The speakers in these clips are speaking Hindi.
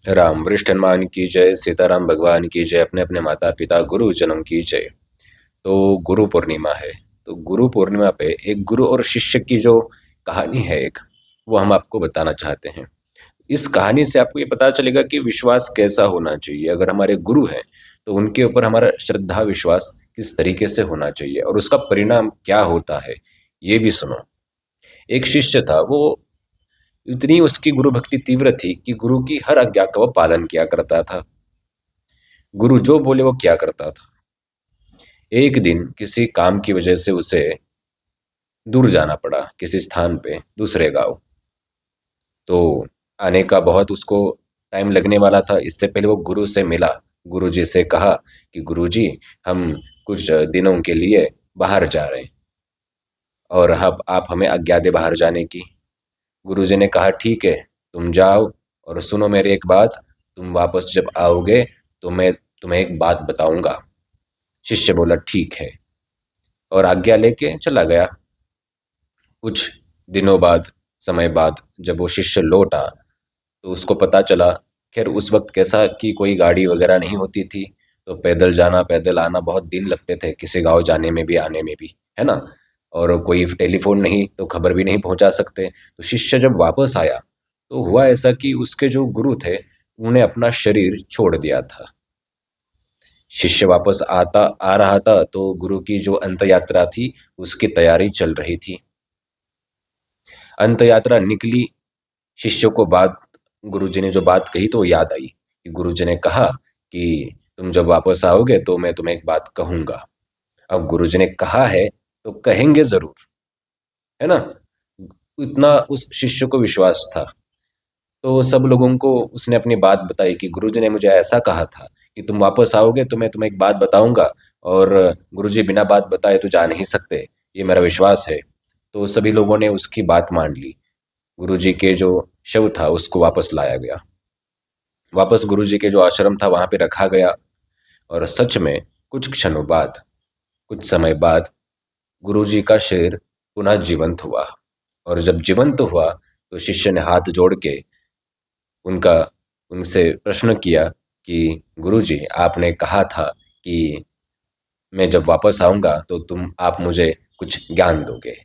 राम वरिष्ठ हनुमान की जय, सीताराम भगवान की जय, अपने अपने माता पिता गुरु जन्म की जय। तो गुरु पूर्णिमा है। तो गुरु पूर्णिमा पे एक गुरु और शिष्य की जो कहानी है एक, वो हम आपको बताना चाहते हैं। इस कहानी से आपको ये पता चलेगा कि विश्वास कैसा होना चाहिए। अगर हमारे गुरु हैं तो उनके ऊपर हमारा श्रद्धा विश्वास किस तरीके से होना चाहिए और उसका परिणाम क्या होता है, ये भी सुनो। एक शिष्य था, वो इतनी उसकी गुरु भक्ति तीव्र थी कि गुरु की हर आज्ञा का वो पालन किया करता था। गुरु जो बोले वो क्या करता था। एक दिन किसी काम की वजह से उसे दूर जाना पड़ा, किसी स्थान पे, दूसरे गांव। तो आने का बहुत उसको टाइम लगने वाला था। इससे पहले वो गुरु से मिला, गुरु जी से कहा कि गुरु जी, हम कुछ दिनों के लिए बाहर जा रहे हैं और आप हमें आज्ञा दे बाहर जाने की। गुरु जी ने कहा ठीक है, तुम जाओ, और सुनो मेरी एक बात, तुम वापस जब आओगे तो मैं तुम्हें एक बात बताऊंगा। शिष्य बोला ठीक है, और आज्ञा लेके चला गया। कुछ दिनों बाद, समय बाद, जब वो शिष्य लौटा तो उसको पता चला, खैर उस वक्त कैसा कि कोई गाड़ी वगैरह नहीं होती थी, तो पैदल जाना पैदल आना बहुत दिन लगते थे, किसी गांव जाने में भी आने में भी, है ना। और कोई टेलीफोन नहीं तो खबर भी नहीं पहुंचा सकते। तो शिष्य जब वापस आया तो हुआ ऐसा कि उसके जो गुरु थे उन्होंने अपना शरीर छोड़ दिया था। शिष्य वापस आता आ रहा था तो गुरु की जो अंत यात्रा थी उसकी तैयारी चल रही थी। अंत यात्रा निकली, शिष्यों को बात, गुरुजी ने जो बात कही तो याद आई कि गुरुजी ने कहा कि तुम जब वापस आओगे तो मैं तुम्हें एक बात कहूंगा। अब गुरुजी ने कहा है तो कहेंगे जरूर, है ना। इतना उस शिष्य को विश्वास था। तो सब लोगों को उसने अपनी बात बताई कि गुरुजी ने मुझे ऐसा कहा था कि तुम वापस आओगे तो मैं तुम्हें एक बात बताऊंगा, और गुरुजी बिना बात बताए तो जा नहीं सकते, ये मेरा विश्वास है। तो सभी लोगों ने उसकी बात मान ली। गुरुजी के जो शव था उसको वापस लाया गया, वापस गुरुजी के जो आश्रम था वहां पे रखा गया। और सच में कुछ क्षणों बाद, कुछ समय बाद, गुरुजी का शरीर पुनः जीवंत हुआ। और जब जीवंत हुआ तो शिष्य ने हाथ जोड़ के उनका उनसे प्रश्न किया कि गुरुजी, आपने कहा था कि मैं जब वापस आऊंगा तो आप मुझे कुछ ज्ञान दोगे।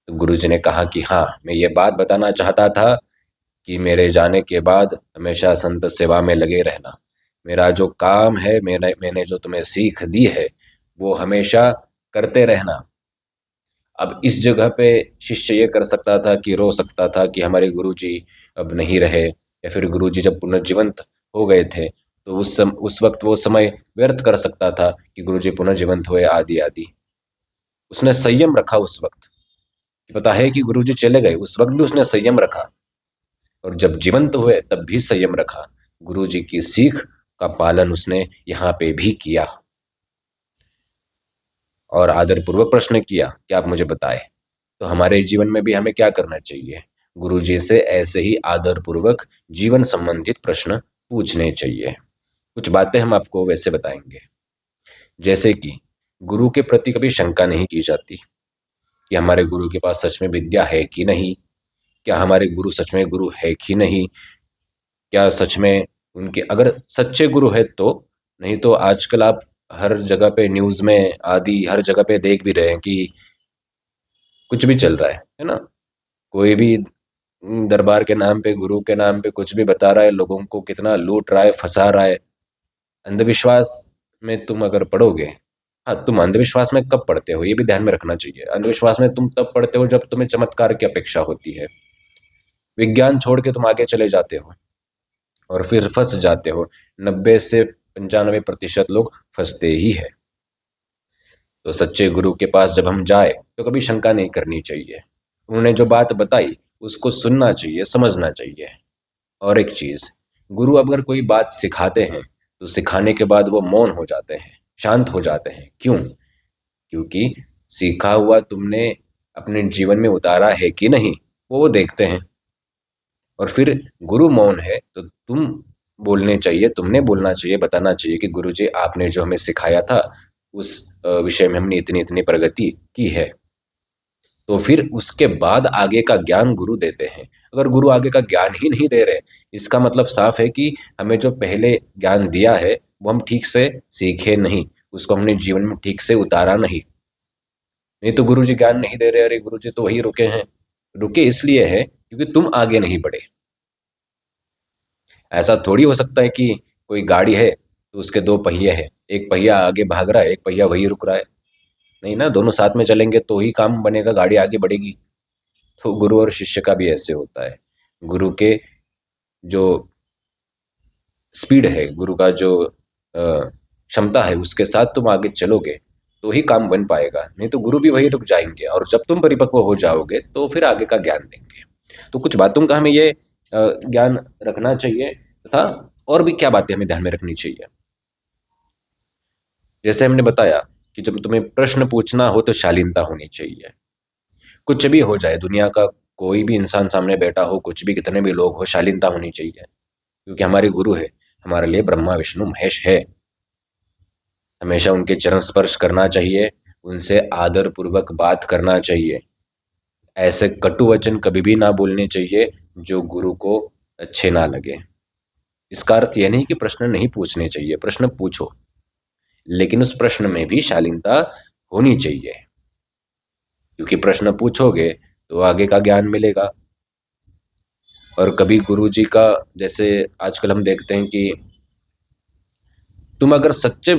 तो गुरुजी ने कहा कि हाँ, मैं ये बात बताना चाहता था कि मेरे जाने के बाद हमेशा संत सेवा में लगे रहना। मेरा जो काम है, मैंने जो तुम्हें सीख दी है, वो हमेशा करते रहना। अब इस जगह पे शिष्य ये कर सकता था कि रो सकता था कि हमारे गुरुजी अब नहीं रहे, या फिर गुरुजी जब पुनर्जीवंत हो गए थे तो उस वक्त वो समय व्यर्थ कर सकता था कि गुरुजी पुनर्जीवंत हुए आदि आदि। उसने संयम रखा उस वक्त। पता है कि गुरुजी चले गए, उस वक्त भी उसने संयम रखा, और जब जीवंत हुए तब भी संयम रखा। गुरु जी की सीख का पालन उसने यहाँ पे भी किया, और आदर पूर्वक प्रश्न किया कि आप मुझे बताएं। तो हमारे जीवन में भी हमें क्या करना चाहिए, गुरु जी से ऐसे ही आदर पूर्वक जीवन संबंधित प्रश्न पूछने चाहिए। कुछ बातें हम आपको वैसे बताएंगे, जैसे कि गुरु के प्रति कभी शंका नहीं की जाती कि हमारे गुरु के पास सच में विद्या है कि नहीं, क्या हमारे गुरु सच में गुरु है कि नहीं, क्या सच में उनके अगर सच्चे गुरु है तो। नहीं तो आजकल आप हर जगह पे न्यूज़ में आदि हर जगह पे देख भी रहे हैं कि कुछ भी चल रहा है ना। कोई भी दरबार के नाम पे, गुरु के नाम पे कुछ भी बता रहा है, लोगों को कितना लूट रहा है, फंसा रहा है। अंधविश्वास में तुम अगर पढ़ोगे, हाँ, तुम अंधविश्वास में कब पढ़ते हो ये भी ध्यान में रखना चाहिए। अंधविश्वास में तुम तब पढ़ते हो जब तुम्हें चमत्कार की अपेक्षा होती है। विज्ञान छोड़ के तुम आगे चले जाते हो और फिर फंस जाते हो। 90 से 95% लोग फंसते ही है। तो सच्चे गुरु के पास जब हम जाए तो कभी शंका नहीं करनी चाहिए। उन्होंने जो बात बताई उसको सुनना चाहिए, समझना चाहिए। और एक चीज, गुरु अगर कोई बात सिखाते हैं तो सिखाने के बाद वो मौन हो जाते हैं, शांत हो जाते हैं। क्यों? क्योंकि सीखा हुआ तुमने अपने जीवन में उतारा है कि नहीं, वो देखते हैं। और फिर गुरु मौन है तो बोलने चाहिए, तुमने बोलना चाहिए, बताना चाहिए कि गुरुजी, आपने जो हमें सिखाया था उस विषय में हमने इतनी इतनी प्रगति की है। तो फिर उसके बाद आगे का ज्ञान गुरु देते हैं। अगर गुरु आगे का ज्ञान ही नहीं दे रहे, इसका मतलब साफ है कि हमें जो पहले ज्ञान दिया है वो हम ठीक से सीखे नहीं, उसको हमने जीवन में ठीक से उतारा नहीं। नहीं तो गुरु जी ज्ञान नहीं दे रहे, अरे गुरु जी तो वही रुके हैं। रुके इसलिए है क्योंकि तुम आगे नहीं बढ़े। ऐसा थोड़ी हो सकता है कि कोई गाड़ी है तो उसके दो पहिए हैं, एक पहिया आगे भाग रहा है, एक पहिया वही रुक रहा है। नहीं ना, दोनों साथ में चलेंगे तो ही काम बनेगा, गाड़ी आगे बढ़ेगी। तो गुरु और शिष्य का भी ऐसे होता है। गुरु के जो स्पीड है, गुरु का जो क्षमता है, उसके साथ तुम आगे चलोगे तो ही काम बन पाएगा, नहीं तो गुरु भी वही रुक जाएंगे। और जब तुम परिपक्व हो जाओगे तो फिर आगे का ज्ञान देंगे। तो कुछ बातों का हमें ये ज्ञान रखना चाहिए, तथा और भी क्या बातें हमें ध्यान में रखनी चाहिए। जैसे हमने बताया कि जब तुम्हें प्रश्न पूछना हो तो शालीनता होनी चाहिए। कुछ भी हो जाए, दुनिया का कोई भी इंसान सामने बैठा हो, कुछ भी, कितने भी लोग हो, शालीनता होनी चाहिए, क्योंकि हमारे गुरु है, हमारे लिए ब्रह्मा विष्णु महेश है। हमेशा उनके चरण स्पर्श करना चाहिए, उनसे आदर पूर्वक बात करना चाहिए। ऐसे कटु वचन कभी भी ना बोलने चाहिए जो गुरु को अच्छे ना लगे। इसका अर्थ यह नहीं कि प्रश्न नहीं पूछने चाहिए, प्रश्न पूछो, लेकिन उस प्रश्न में भी शालीनता होनी चाहिए, क्योंकि प्रश्न पूछोगे तो आगे का ज्ञान मिलेगा। और कभी गुरु जी का, जैसे आजकल हम देखते हैं कि तुम अगर सच्चे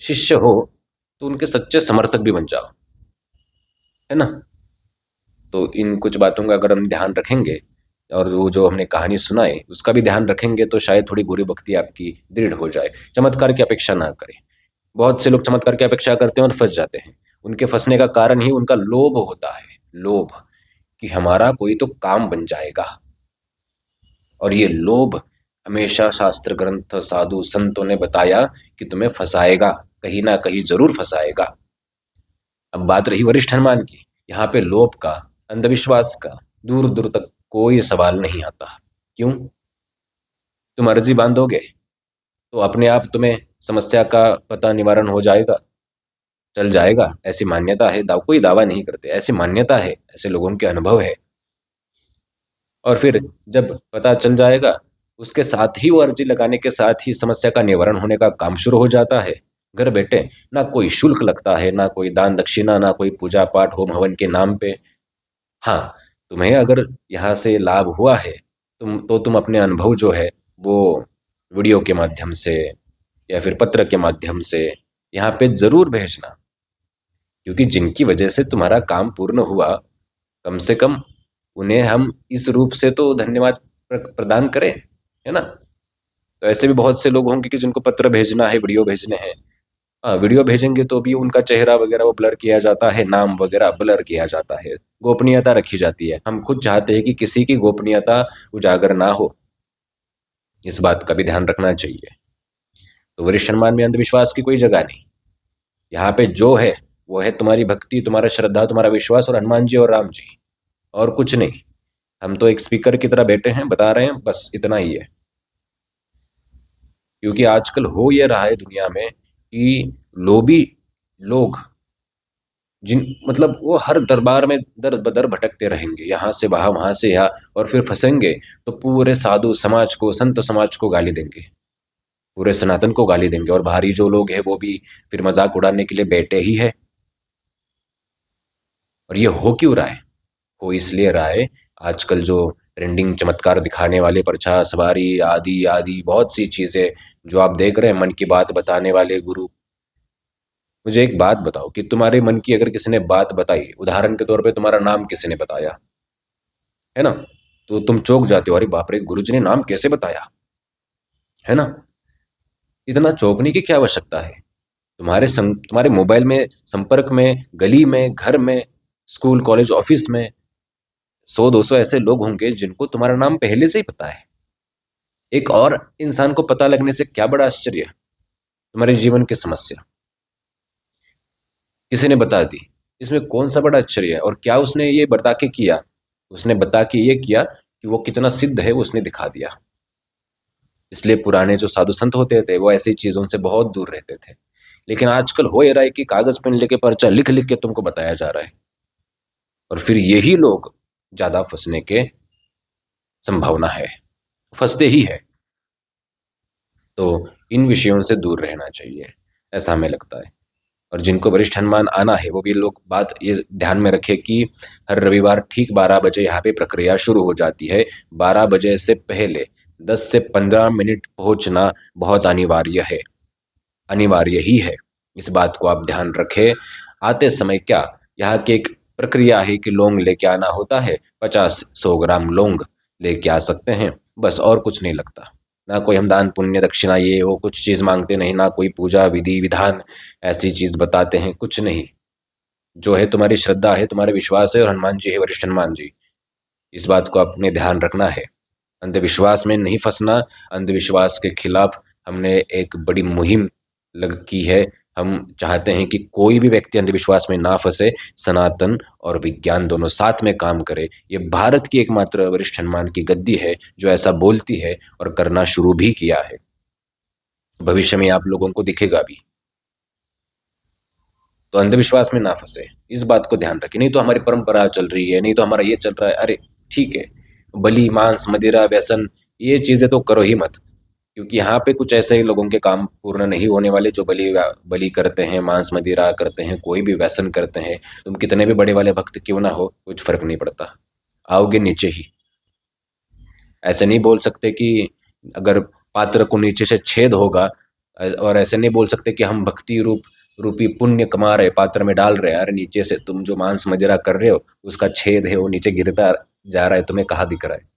शिष्य हो तो उनके सच्चे समर्थक भी बन जाओ, है ना। तो इन कुछ बातों का अगर हम ध्यान रखेंगे और वो जो हमने कहानी सुनाई उसका भी ध्यान रखेंगे तो शायद थोड़ी गुरु भक्ति आपकी दृढ़ हो जाए। चमत्कार की अपेक्षा ना करें। बहुत से लोग चमत्कार की अपेक्षा करते हैं और फंस जाते हैं। उनके फंसने का कारण ही उनका लोभ होता है, लोभ कि हमारा कोई तो काम बन जाएगा। और ये लोभ हमेशा शास्त्र ग्रंथ साधु संतों ने बताया कि तुम्हें फंसाएगा, कहीं ना कहीं जरूर फंसाएगा। अब बात रही वरिष्ठ हनुमान की, यहाँ पे लोभ का, अंधविश्वास का दूर दूर तक कोई सवाल नहीं आता। क्यों? तुम अर्जी बांधोगे तो अपने आप तुम्हें समस्या का पता निवारण हो जाएगा, चल जाएगा, ऐसी मान्यता है। कोई दावा नहीं करते, ऐसी मान्यता है, ऐसे लोगों के अनुभव है। और फिर जब पता चल जाएगा, उसके साथ ही वो अर्जी लगाने के साथ ही समस्या का निवारण होने का काम शुरू हो जाता है। घर बैठे, ना कोई शुल्क लगता है, ना कोई दान दक्षिणा, ना कोई पूजा पाठ होम हवन के नाम पे। हाँ, तुम्हें अगर यहाँ से लाभ हुआ है तुम अपने अनुभव जो है वो वीडियो के माध्यम से या फिर पत्र के माध्यम से यहाँ पे जरूर भेजना, क्योंकि जिनकी वजह से तुम्हारा काम पूर्ण हुआ, कम से कम उन्हें हम इस रूप से तो धन्यवाद प्रदान करें, है ना। तो ऐसे भी बहुत से लोग होंगे कि जिनको पत्र भेजना है, वीडियो भेजने हैं। हाँ, वीडियो भेजेंगे तो भी उनका चेहरा वगैरह वो ब्लर किया जाता है, नाम वगैरह ब्लर किया जाता है, गोपनीयता रखी जाती है। हम खुद चाहते हैं कि किसी की गोपनीयता उजागर ना हो, इस बात का भी ध्यान रखना चाहिए। तो वरिष्ठ सम्मान में अंधविश्वास की कोई जगह नहीं। यहाँ पे जो है वो है तुम्हारी भक्ति, तुम्हारा श्रद्धा, तुम्हारा विश्वास और हनुमान जी और राम जी, और कुछ नहीं। हम तो एक स्पीकर की तरह बैठे हैं, बता रहे हैं, बस इतना ही है। क्योंकि आजकल हो ये रहा है दुनिया में कि लोभी लोग, जिन मतलब वो हर दरबार में दर बदर भटकते रहेंगे, यहाँ से वहां से यहाँ, और फिर फंसेंगे तो पूरे साधु समाज को, संत समाज को गाली देंगे, पूरे सनातन को गाली देंगे। और बाहरी जो लोग हैं वो भी फिर मजाक उड़ाने के लिए बैठे ही है। और ये हो क्यों रहा है? हो इसलिए रहा है, आजकल जो ट्रेंडिंग चमत्कार दिखाने वाले, परछा सवारी आदि आदि बहुत सी चीजें जो आप देख रहे हैं, मन की बात बताने वाले गुरु। मुझे एक बात बताओ कि तुम्हारे मन की अगर किसी ने बात बताई, उदाहरण के तौर पे तुम्हारा नाम किसी ने बताया, है ना, तो तुम चौंक जाते हो, अरे बाप रे, गुरु जी ने नाम कैसे बताया, है ना। इतना चौंकने की क्या आवश्यकता है? तुम्हारे मोबाइल में, संपर्क में, गली में, घर में, स्कूल कॉलेज ऑफिस में 100-200 ऐसे लोग होंगे जिनको तुम्हारा नाम पहले से ही पता है। एक और इंसान को पता लगने से क्या बड़ा आश्चर्य? तुम्हारे जीवन की समस्या किसी ने बता दी, इसमें कौन सा बड़ा आश्चर्य है? और क्या उसने ये बता के किया? उसने बता के ये किया कि वो कितना सिद्ध है, वो उसने दिखा दिया। इसलिए पुराने जो साधु संत होते थे वो ऐसी चीजों से बहुत दूर रहते थे। लेकिन आजकल हो ये रहा है कि कागज पेन लेके पर्चा लिख लिख के तुमको बताया जा रहा है, और फिर यही लोग ज्यादा फंसने के संभावना है, फंसते ही है। तो इन विषयों से दूर रहना चाहिए, ऐसा हमें लगता है। और जिनको वरिष्ठ अनुमान आना है वो भी लोग बात ये ध्यान में रखें कि हर रविवार ठीक 12 बजे यहाँ पे प्रक्रिया शुरू हो जाती है। 12 बजे से पहले 10 से 15 मिनट पहुंचना बहुत अनिवार्य है, अनिवार्य ही है। इस बात को आप ध्यान रखें। आते समय क्या, यहाँ की एक प्रक्रिया है कि लौंग लेके आना होता है, 50-100 ग्राम लौंग लेके आ सकते हैं, बस, और कुछ नहीं लगता। ना कोई हम दान पुण्य दक्षिणा ये वो कुछ चीज़ मांगते नहीं, ना कोई पूजा विधि विधान ऐसी चीज़ बताते हैं, कुछ नहीं। जो है तुम्हारी श्रद्धा है, तुम्हारे विश्वास है, और हनुमान जी है, वरिष्ठ हनुमान जी। इस बात को आपने ध्यान रखना है, अंधविश्वास में नहीं फंसना। अंधविश्वास के खिलाफ हमने एक बड़ी मुहिम लग की है। हम चाहते हैं कि कोई भी व्यक्ति अंधविश्वास में ना फंसे, सनातन और विज्ञान दोनों साथ में काम करे। ये भारत की एकमात्र वरिष्ठ हनुमान की गद्दी है जो ऐसा बोलती है और करना शुरू भी किया है। भविष्य में आप लोगों को दिखेगा भी। तो अंधविश्वास में ना फंसे, इस बात को ध्यान रखें। नहीं तो हमारी परंपरा चल रही है, नहीं तो हमारा ये चल रहा है, अरे ठीक है, बलि मांस मदिरा व्यसन ये चीजें तो करो ही मत। क्योंकि यहाँ पे कुछ ऐसे ही लोगों के काम पूर्ण नहीं होने वाले जो बलि बलि करते हैं, मांस मदिरा करते हैं, कोई भी व्यसन करते हैं। तुम कितने भी बड़े वाले भक्त क्यों ना हो, कुछ फर्क नहीं पड़ता, आओगे नीचे ही। ऐसे नहीं बोल सकते कि अगर पात्र को नीचे से छेद होगा, और ऐसे नहीं बोल सकते कि हम भक्ति रूपी पुण्य कमा रहे, पात्र में डाल रहे हैं, अरे नीचे से तुम जो मांस मदिरा कर रहे हो उसका छेद है, वो नीचे गिरता जा रहा है, तुम्हें कहाँ दिख रहा है।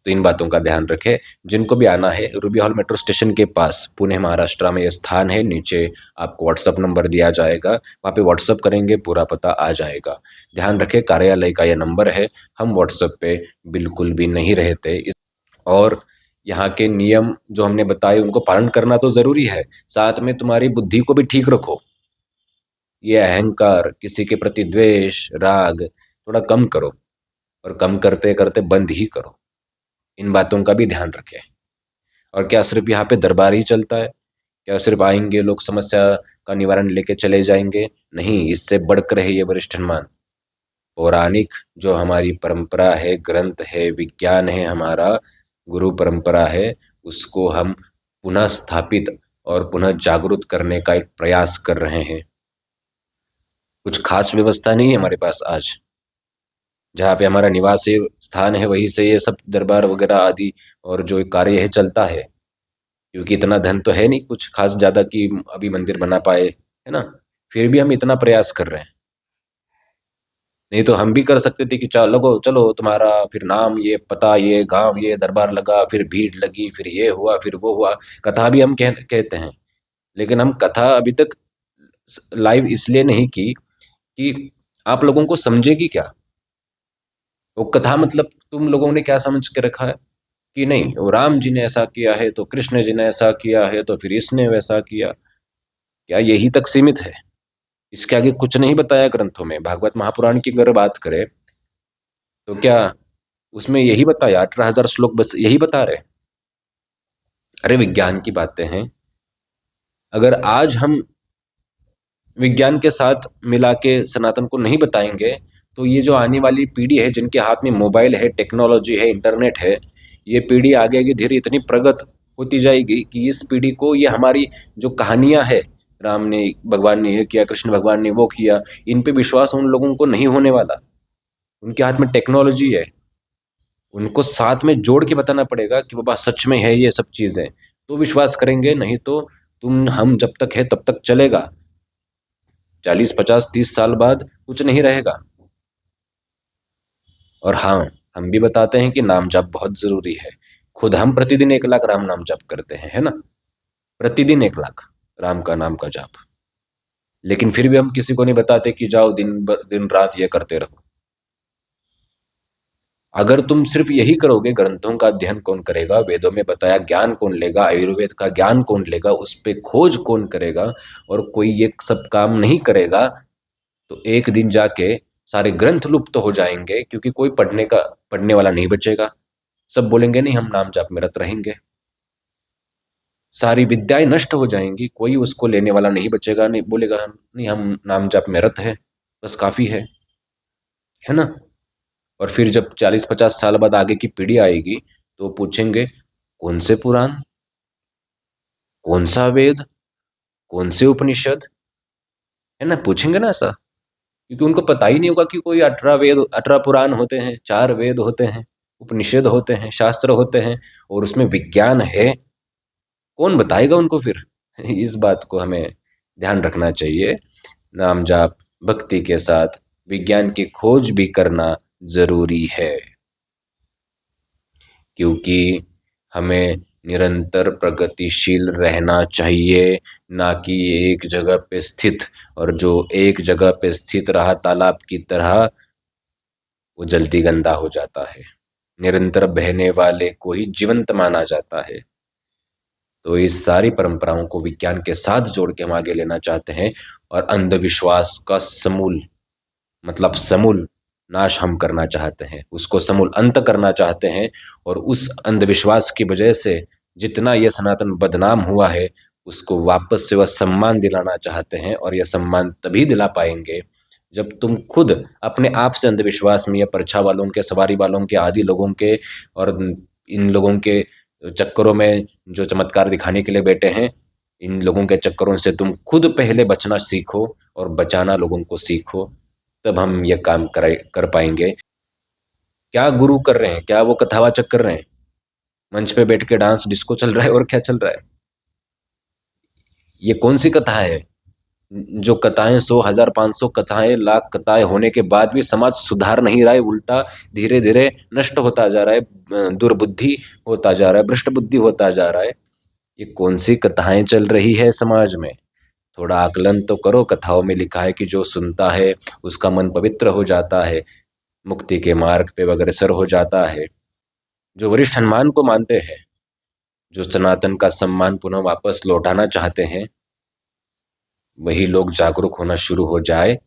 तो इन बातों का ध्यान रखें। जिनको भी आना है, रूबी हॉल मेट्रो स्टेशन के पास पुणे महाराष्ट्र में ये स्थान है। नीचे आपको व्हाट्सअप नंबर दिया जाएगा, वहाँ पे व्हाट्सअप करेंगे, पूरा पता आ जाएगा। ध्यान रखें, कार्यालय का यह नंबर है, हम व्हाट्सअप पे बिल्कुल भी नहीं रहते। और यहाँ के नियम जो हमने बताए उनको पालन करना तो जरूरी है, साथ में तुम्हारी बुद्धि को भी ठीक रखो। ये अहंकार, किसी के प्रति द्वेष राग थोड़ा कम करो, और कम करते करते बंद ही करो। इन बातों का भी ध्यान रखें। और क्या सिर्फ यहाँ पे दरबार ही चलता है? क्या सिर्फ आएंगे लोग, समस्या का निवारण लेके चले जाएंगे? नहीं, इससे बढ़कर है ये वरिष्ठ हनुमान। पौराणिक जो हमारी परंपरा है, ग्रंथ है, विज्ञान है, हमारा गुरु परंपरा है, उसको हम पुनः स्थापित और पुनः जागृत करने का एक प्रयास कर रहे हैं। कुछ खास व्यवस्था नहीं है हमारे पास आज। जहाँ पे हमारा निवासी स्थान है वहीं से ये सब दरबार वगैरह आदि और जो कार्य है चलता है। क्योंकि इतना धन तो है नहीं कुछ खास ज्यादा कि अभी मंदिर बना पाए, है ना। फिर भी हम इतना प्रयास कर रहे हैं। नहीं तो हम भी कर सकते थे कि चलो चलो तुम्हारा फिर नाम ये पता ये गांव ये दरबार लगा, फिर भीड़ लगी, फिर ये हुआ फिर वो हुआ। कथा भी हम कहते हैं, लेकिन हम कथा अभी तक लाइव इसलिए नहीं की कि आप लोगों को समझेगी क्या वो कथा। मतलब तुम लोगों ने क्या समझ के रखा है कि नहीं वो राम जी ने ऐसा किया है तो कृष्ण जी ने ऐसा किया है तो फिर इसने वैसा किया। क्या यही तक सीमित है? इसके आगे कुछ नहीं बताया ग्रंथों में। भागवत महापुराण की अगर बात करें तो क्या उसमें यही बताया? 18,000 श्लोक बस यही बता रहे? अरे विज्ञान की बातें हैं। अगर आज हम विज्ञान के साथ मिला के सनातन को नहीं बताएंगे तो ये जो आने वाली पीढ़ी है जिनके हाथ में मोबाइल है, टेक्नोलॉजी है, इंटरनेट है, ये पीढ़ी आगे आगे धीरे इतनी प्रगत होती जाएगी कि इस पीढ़ी को ये हमारी जो कहानियां है, राम ने भगवान ने ये किया, कृष्ण भगवान ने वो किया, इन पे विश्वास उन लोगों को नहीं होने वाला। उनके हाथ में टेक्नोलॉजी है, उनको साथ में जोड़ के बताना पड़ेगा कि बाबा सच में है ये सब चीजें, तो विश्वास करेंगे। नहीं तो तुम हम जब तक है तब तक चलेगा, 40-50-30 साल बाद कुछ नहीं रहेगा। और हाँ, हम भी बताते हैं कि नाम जप बहुत जरूरी है। खुद हम प्रतिदिन 1 लाख राम नाम जप करते हैं, है ना। प्रतिदिन 1 लाख राम का नाम का जाप। लेकिन फिर भी हम किसी को नहीं बताते कि जाओ दिन रात ये करते रहो। अगर तुम सिर्फ यही करोगे, ग्रंथों का अध्ययन कौन करेगा, वेदों में बताया ज्ञान कौन लेगा, आयुर्वेद का ज्ञान कौन लेगा, उस पर खोज कौन करेगा, और कोई ये सब काम नहीं करेगा, तो एक दिन जाके सारे ग्रंथ लुप्त तो हो जाएंगे। क्योंकि कोई पढ़ने वाला नहीं बचेगा। सब बोलेंगे नहीं हम नाम जाप में रत रहेंगे। सारी विद्याएं नष्ट हो जाएंगी, कोई उसको लेने वाला नहीं बचेगा। नहीं बोलेगा हम नहीं हम नाम जाप में रत है, बस काफी है ना। और फिर जब 40-50 साल बाद आगे की पीढ़ी आएगी तो पूछेंगे कौन से पुराण, कौन सा वेद, कौन से उपनिषद, है ना, पूछेंगे ना ऐसा। क्योंकि उनको पता ही नहीं होगा कि कोई 18 वेद 18 पुराण होते हैं, 4 वेद होते हैं, उपनिषद होते हैं, शास्त्र होते हैं, और उसमें विज्ञान है। कौन बताएगा उनको फिर? इस बात को हमें ध्यान रखना चाहिए। नाम जाप भक्ति के साथ विज्ञान की खोज भी करना जरूरी है, क्योंकि हमें निरंतर प्रगतिशील रहना चाहिए, ना कि एक जगह पे स्थित। और जो एक जगह पे स्थित रहा तालाब की तरह, वो जल्दी गंदा हो जाता है। निरंतर बहने वाले को ही जीवंत माना जाता है। तो इस सारी परंपराओं को विज्ञान के साथ जोड़ के हम आगे लेना चाहते हैं, और अंधविश्वास का समूल, मतलब समूल नाश हम करना चाहते हैं, उसको समूल अंत करना चाहते हैं। और उस अंधविश्वास की वजह से जितना यह सनातन बदनाम हुआ है, उसको वापस से वह सम्मान दिलाना चाहते हैं। और यह सम्मान तभी दिला पाएंगे जब तुम खुद अपने आप से अंधविश्वास में, या परछा वालों के, सवारी वालों के, आदि लोगों के और इन लोगों के चक्करों में जो चमत्कार दिखाने के लिए बैठे हैं, इन लोगों के चक्करों से तुम खुद पहले बचना सीखो और बचाना लोगों को सीखो। तब हम यह काम कर पाएंगे। क्या गुरु कर रहे हैं? क्या वो कथावाचक कर रहे हैं? मंच पे बैठ के डांस डिस्को चल रहा है, और क्या चल रहा है? ये कौन सी कथा है? जो कथाएं 100, 1000, 500 कथाएं, लाख कथाएं होने के बाद भी समाज सुधार नहीं रहा है, उल्टा धीरे धीरे नष्ट होता जा रहा है, दुर्बुद्धि होता जा रहा है, भ्रष्ट बुद्धि होता जा रहा है। ये कौन सी कथाएं चल रही है समाज में? थोड़ा आकलन तो करो। कथाओं में लिखा है कि जो सुनता है उसका मन पवित्र हो जाता है, मुक्ति के मार्ग पे अग्रसर हो जाता है। जो वरिष्ठ हनुमान को मानते हैं, जो सनातन का सम्मान पुनः वापस लौटाना चाहते हैं, वही लोग जागरूक होना शुरू हो जाए।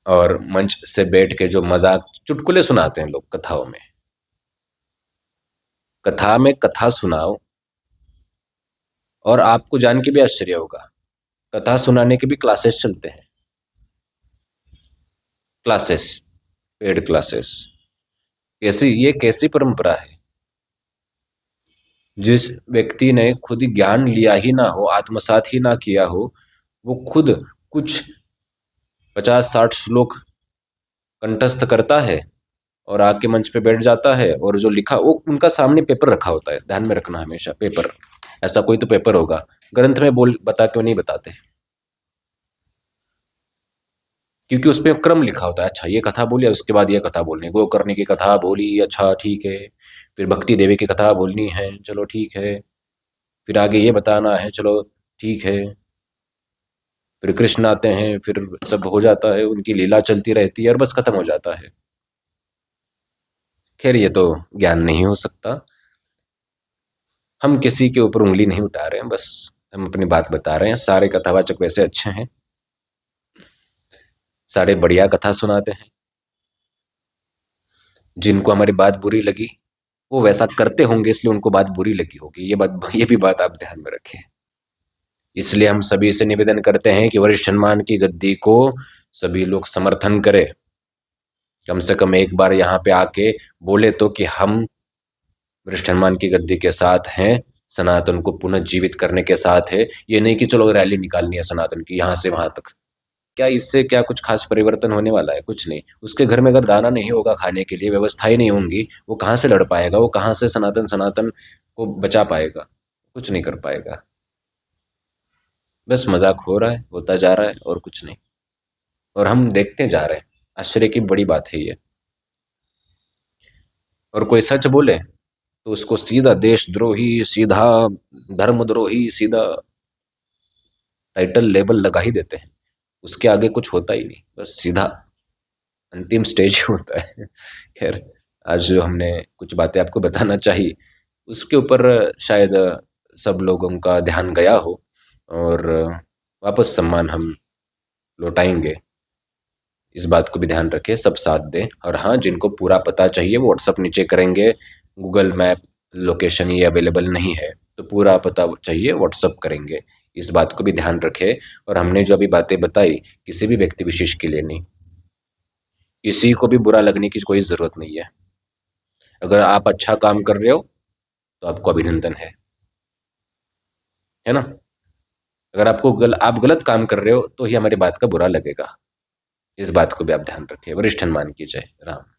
और मंच से बैठ के जो मजाक चुटकुले सुनाते हैं लोग कथाओं में, कथा में कथा सुनाओ। और आपको जान के भी आश्चर्य होगा, कथा सुनाने के भी क्लासेस चलते हैं। Classes, paid classes. कैसी परंपरा है? जिस व्यक्ति ने खुद ज्ञान लिया ही ना हो, आत्मसात ही ना किया हो, वो खुद कुछ 50-60 श्लोक कंठस्थ करता है और आके मंच पे बैठ जाता है, और जो लिखा वो उनका सामने पेपर रखा होता है। ध्यान में रखना हमेशा, पेपर, ऐसा कोई तो पेपर होगा। ग्रंथ में बोल बता क्यों नहीं बताते? क्योंकि उसपे क्रम लिखा होता है। अच्छा ये कथा बोली, उसके बाद ये कथा बोलनी, गोकर्णी की कथा बोली, अच्छा ठीक है। फिर भक्ति देवी की कथा बोलनी है, चलो ठीक है। फिर आगे ये बताना है, चलो ठीक है। फिर कृष्ण आते हैं, फिर सब हो जाता है, उनकी लीला चलती रहती है और बस खत्म हो जाता है। खैर ये तो ज्ञान नहीं हो सकता। हम किसी के ऊपर उंगली नहीं उठा रहे हैं, बस हम अपनी बात बता रहे हैं। सारे कथावाचक वैसे अच्छे हैं, सारे बढ़िया कथा सुनाते हैं। जिनको हमारी बात बुरी लगी वो वैसा करते होंगे, इसलिए उनको बात बुरी लगी होगी। ये भी बात आप ध्यान में रखें। इसलिए हम सभी से निवेदन करते हैं कि वरिष्ठ सम्मान की गद्दी को सभी लोग समर्थन करें। कम से कम एक बार यहाँ पे आके बोले तो कि हम वरिष्ठ सम्मान की गद्दी के साथ हैं, सनातन को पुनः जीवित करने के साथ है। ये नहीं कि चलो रैली निकालनी है सनातन की यहाँ से वहां तक। क्या इससे क्या कुछ खास परिवर्तन होने वाला है? कुछ नहीं। उसके घर में अगर दाना नहीं होगा खाने के लिए, व्यवस्थाएं नहीं होंगी, वो कहाँ से लड़ पाएगा? वो कहाँ से सनातन सनातन को बचा पाएगा? कुछ नहीं कर पाएगा। बस मजाक हो रहा है, होता जा रहा है, और कुछ नहीं। और हम देखते जा रहे हैं। आश्चर्य की बड़ी बात है ये। और कोई सच बोले तो उसको सीधा देशद्रोही, सीधा धर्मद्रोही, सीधा टाइटल लेबल लगा ही देते हैं। उसके आगे कुछ होता ही नहीं, बस सीधा अंतिम स्टेज होता है। खैर, आज जो हमने कुछ बातें आपको बताना चाहिए, उसके ऊपर शायद सब लोगों का ध्यान गया हो, और वापस सम्मान हम लौटाएंगे। इस बात को भी ध्यान रखें, सब साथ दें। और हाँ, जिनको पूरा पता चाहिए वो व्हाट्सअप नीचे करेंगे। गूगल मैप लोकेशन ये अवेलेबल नहीं है, तो पूरा पता चाहिए व्हाट्सअप करेंगे। इस बात को भी ध्यान रखें। और हमने जो अभी बातें बताई, किसी भी व्यक्ति विशेष के लिए नहीं, किसी को भी बुरा लगने की कोई ज़रूरत नहीं है। अगर आप अच्छा काम कर रहे हो, तो आपको अभिनंदन है ना? अगर आप गलत काम कर रहे हो, तो ही हमारी बात का बुरा लगेगा। इस बात को भी आप ध्यान रखिए। वरिष्ठ हनुमान की जय। राम।